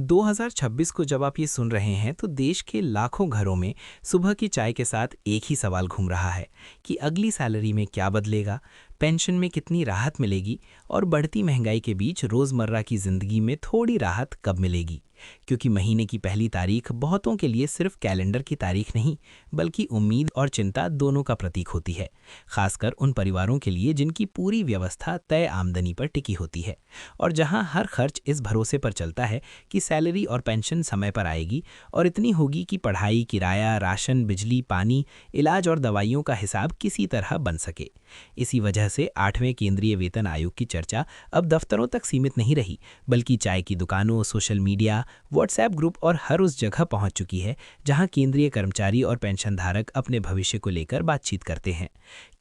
2026 को जब आप ये सुन रहे हैं तो देश के लाखों घरों में सुबह की चाय के साथ एक ही सवाल घूम रहा है कि अगली सैलरी में क्या बदलेगा, पेंशन में कितनी राहत मिलेगी और बढ़ती महंगाई के बीच रोज़मर्रा की ज़िंदगी में थोड़ी राहत कब मिलेगी। क्योंकि महीने की पहली तारीख बहुतों के लिए सिर्फ कैलेंडर की तारीख नहीं, बल्कि उम्मीद और चिंता दोनों का प्रतीक होती है। खासकर उन परिवारों के लिए जिनकी पूरी व्यवस्था तय आमदनी पर टिकी होती है और जहां हर खर्च इस भरोसे पर चलता है कि सैलरी और पेंशन समय पर आएगी और इतनी होगी कि पढ़ाई, किराया, राशन, बिजली, पानी, इलाज और दवाइयों का हिसाब किसी तरह बन सके। इसी वजह से 8वें केंद्रीय वेतन आयोग की चर्चा अब दफ्तरों तक सीमित नहीं रही, बल्कि चाय की दुकानों, सोशल मीडिया, व्हाट्सएप ग्रुप और हर उस जगह पहुंच चुकी है जहां केंद्रीय कर्मचारी और पेंशनधारक अपने भविष्य को लेकर बातचीत करते हैं।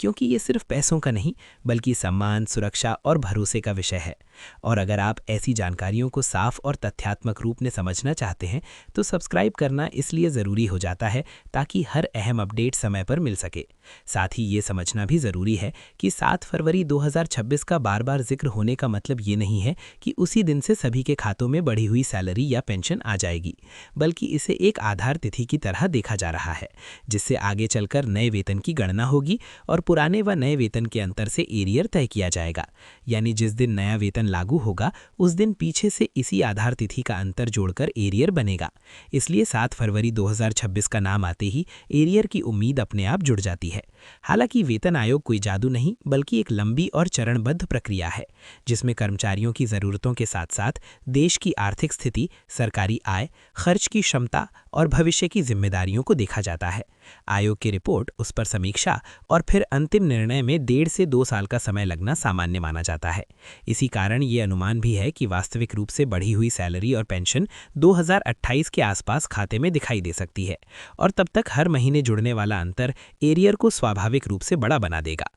क्योंकि ये सिर्फ पैसों का नहीं, बल्कि सम्मान, सुरक्षा और भरोसे का विषय है। और अगर आप ऐसी जानकारियों को साफ और तथ्यात्मक रूप में समझना चाहते हैं तो सब्सक्राइब करना इसलिए ज़रूरी हो जाता है ताकि हर अहम अपडेट समय पर मिल सके। साथ ही ये समझना भी ज़रूरी है कि 7 फरवरी 2026 का बार बार जिक्र होने का मतलब ये नहीं है कि उसी दिन से सभी के खातों में बढ़ी हुई सैलरी या पेंशन आ जाएगी, बल्कि इसे एक आधार तिथि की तरह देखा जा रहा है जिससे आगे चलकर नए वेतन की गणना होगी और पुराने व नए वेतन के अंतर से एरियर तय किया जाएगा। यानी जिस दिन नया वेतन लागू होगा उस दिन पीछे से इसी आधार तिथि का अंतर जोड़कर एरियर बनेगा। इसलिए 7 फरवरी 2026 का नाम आते ही एरियर की उम्मीद अपने आप जुड़ जाती है। हालांकि वेतन आयोग कोई जादू नहीं, बल्कि एक लंबी और चरणबद्ध प्रक्रिया है जिसमें कर्मचारियों की ज़रूरतों के साथ साथ देश की आर्थिक स्थिति, सरकारी आय, खर्च की क्षमता और भविष्य की जिम्मेदारियों को देखा जाता है। आयोग की रिपोर्ट, उस पर समीक्षा और फिर अंतिम निर्णय में 1.5 से 2 साल का समय लगना सामान्य माना जाता है। इसी कारण ये अनुमान भी है कि वास्तविक रूप से बढ़ी हुई सैलरी और पेंशन 2028 के आसपास खाते में दिखाई दे सकती है और तब तक हर महीने जुड़ने वाला अंतर एरियर को स्वाभाविक रूप से बड़ा बना देगा।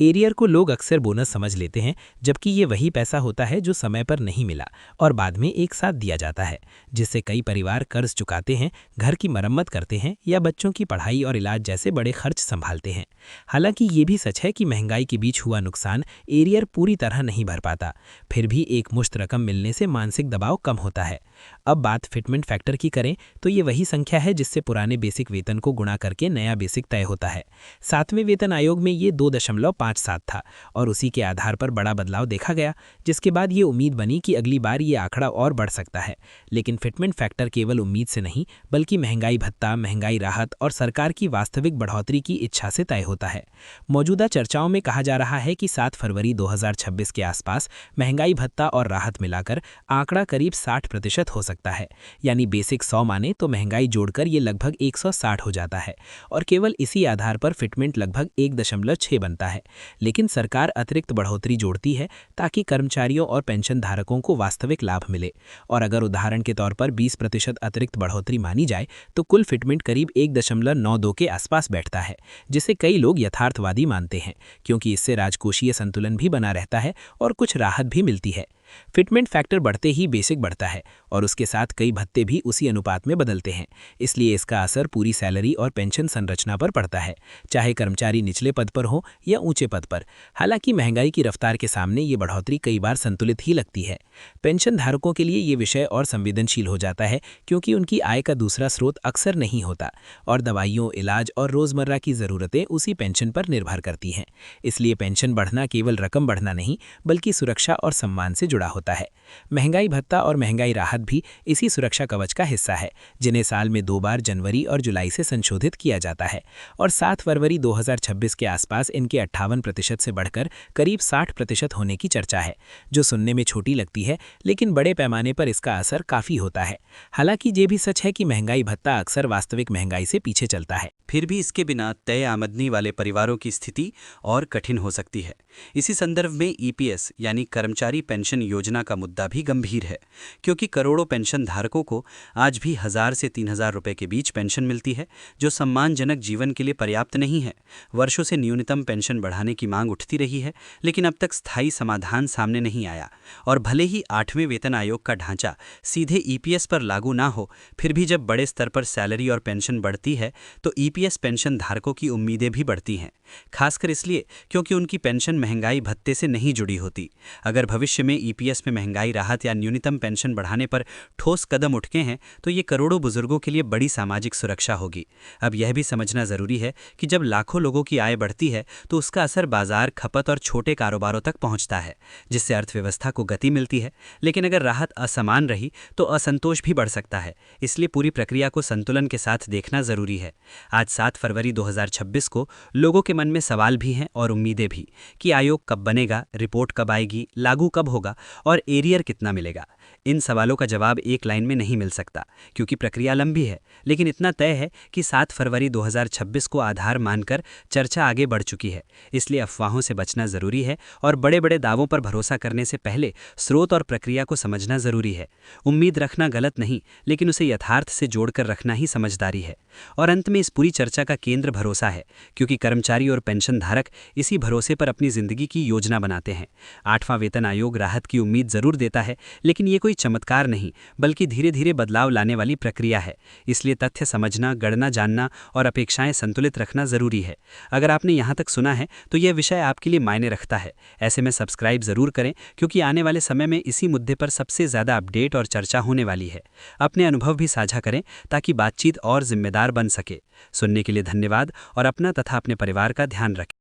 एरियर को लोग अक्सर बोनस समझ लेते हैं, जबकि ये वही पैसा होता है जो समय पर नहीं मिला और बाद में एक साथ दिया जाता है, जिससे कई परिवार कर्ज चुकाते हैं, घर की मरम्मत करते हैं या बच्चों की पढ़ाई और इलाज जैसे बड़े खर्च संभालते हैं। हालांकि ये भी सच है कि महंगाई के बीच हुआ नुकसान एरियर पूरी तरह नहीं भर पाता, फिर भी एक मुश्त रकम मिलने से मानसिक दबाव कम होता है। अब बात फिटमेंट फैक्टर की करें तो ये वही संख्या है जिससे पुराने बेसिक वेतन को गुणा करके नया बेसिक तय होता है। 7वें वेतन आयोग में ये 2.57 था और उसी के आधार पर बड़ा बदलाव देखा गया, जिसके बाद ये उम्मीद बनी कि अगली बार ये आंकड़ा और बढ़ सकता है। लेकिन फिटमेंट फैक्टर केवल उम्मीद से नहीं, बल्कि महंगाई भत्ता, महंगाई राहत और सरकार की वास्तविक बढ़ोतरी की इच्छा से तय होता है। मौजूदा चर्चाओं में कहा जा रहा है कि 7 फरवरी 2026 के आसपास महंगाई भत्ता और राहत मिलाकर आंकड़ा करीब 60% हो सकता है। यानी बेसिक 100 माने तो महंगाई जोड़कर ये लगभग 160 हो जाता है और केवल इसी आधार पर फिटमेंट लगभग 1.6 बनता है। लेकिन सरकार अतिरिक्त बढ़ोतरी जोड़ती है ताकि कर्मचारियों और पेंशन धारकों को वास्तविक लाभ मिले। और अगर उदाहरण के तौर पर 20% अतिरिक्त बढ़ोतरी मानी जाए तो कुल फिटमेंट करीब 1.92 के आसपास बैठता है, जिसे कई लोग यथार्थवादी मानते हैं क्योंकि इससे राजकोषीय संतुलन भी बना रहता है और कुछ राहत भी मिलती है। फिटमेंट फैक्टर बढ़ते ही बेसिक बढ़ता है और उसके साथ कई भत्ते भी उसी अनुपात में बदलते हैं। इसलिए इसका असर पूरी सैलरी और पेंशन संरचना पर पड़ता है, चाहे कर्मचारी निचले पद पर हो या ऊंचे पद पर। हालांकि महंगाई की रफ्तार के सामने ये बढ़ोतरी कई बार संतुलित ही लगती है। पेंशन धारकों के लिए ये विषय और संवेदनशील हो जाता है क्योंकि उनकी आय का दूसरा स्रोत अक्सर नहीं होता और दवाइयों, इलाज और रोजमर्रा की ज़रूरतें उसी पेंशन पर निर्भर करती हैं। इसलिए पेंशन बढ़ना केवल रकम बढ़ना नहीं, बल्कि सुरक्षा और सम्मान से जुड़ा होता है। महंगाई भत्ता और महंगाई राहत भी इसी सुरक्षा कवच का हिस्सा है, जिन्हें साल में 2 बार जनवरी और जुलाई से संशोधित किया जाता है और 7 फरवरी 2026 के आसपास इनके 58% से बढ़कर करीब 60% होने की चर्चा है, जो सुनने में छोटी लगती है लेकिन बड़े पैमाने पर इसका असर काफ़ी होता है। हालांकि ये भी सच है कि महंगाई भत्ता अक्सर वास्तविक महंगाई से पीछे चलता है। फिर भी इसके बिना तय आमदनी वाले परिवारों की स्थिति और कठिन हो सकती है। इसी संदर्भ में ईपीएस यानी कर्मचारी पेंशन योजना का मुद्दा भी गंभीर है, क्योंकि करोड़ों पेंशन धारकों को आज भी 1000 से 3000 रुपए के बीच पेंशन मिलती है, जो सम्मानजनक जीवन के लिए पर्याप्त नहीं है। वर्षों से न्यूनतम पेंशन बढ़ाने की मांग उठती रही है, लेकिन अब तक स्थायी समाधान सामने नहीं आया। और भले ही 8वें वेतन आयोग का ढांचा सीधे ईपीएस पर लागू ना हो, फिर भी जब बड़े स्तर पर सैलरी और पेंशन बढ़ती है तो ईपीएस पेंशन धारकों की उम्मीदें भी बढ़ती हैं, खासकर इसलिए क्योंकि उनकी पेंशन महंगाई भत्ते से नहीं जुड़ी होती। अगर भविष्य में ईपीएस में महंगाई राहत या न्यूनतम पेंशन बढ़ाने पर ठोस कदम उठके हैं तो ये करोड़ों बुजुर्गों के लिए बड़ी सामाजिक सुरक्षा होगी। अब यह भी समझना जरूरी है कि जब लाखों लोगों की आय बढ़ती है तो उसका असर बाजार, खपत और छोटे कारोबारों तक पहुंचता है, जिससे अर्थव्यवस्था को गति मिलती है। लेकिन अगर राहत असमान रही तो असंतोष भी बढ़ सकता है, इसलिए पूरी प्रक्रिया को संतुलन के साथ देखना जरूरी है। आज 7 फरवरी 2026 को लोगों के मन में सवाल भी हैं और उम्मीदें भी कि आयोग कब बनेगा, रिपोर्ट कब आएगी, लागू कब होगा और एरियर कितना मिलेगा। इन सवालों का जवाब एक लाइन में नहीं मिल सकता क्योंकि प्रक्रिया लंबी है, लेकिन इतना तय है कि 7 फरवरी 2026 को आधार मानकर चर्चा आगे बढ़ चुकी है। इसलिए अफवाहों से बचना जरूरी है और बड़े बड़े दावों पर भरोसा करने से पहले स्रोत और प्रक्रिया को समझना जरूरी है। उम्मीद रखना गलत नहीं, लेकिन उसे यथार्थ से जोड़कर रखना ही समझदारी है। और अंत में इस पूरी चर्चा का केंद्र भरोसा है, क्योंकि कर्मचारी और पेंशन धारक इसी भरोसे पर अपनी जिंदगी की योजना बनाते हैं। 8वां वेतन आयोग राहत की उम्मीद जरूर देता है, लेकिन ये कोई चमत्कार नहीं बल्कि धीरे धीरे बदलाव लाने वाली प्रक्रिया है। इसलिए तथ्य समझना, गणना जानना और अपेक्षाएं संतुलित रखना जरूरी है। अगर आपने यहाँ तक सुना है तो यह विषय आपके लिए मायने रखता है। ऐसे में सब्सक्राइब जरूर करें, क्योंकि आने वाले समय में इसी मुद्दे पर सबसे ज्यादा अपडेट और चर्चा होने वाली है। अपने अनुभव भी साझा करें ताकि बातचीत और जिम्मेदार बन सके। सुनने के लिए धन्यवाद और अपना तथा अपने परिवार का ध्यान रखें।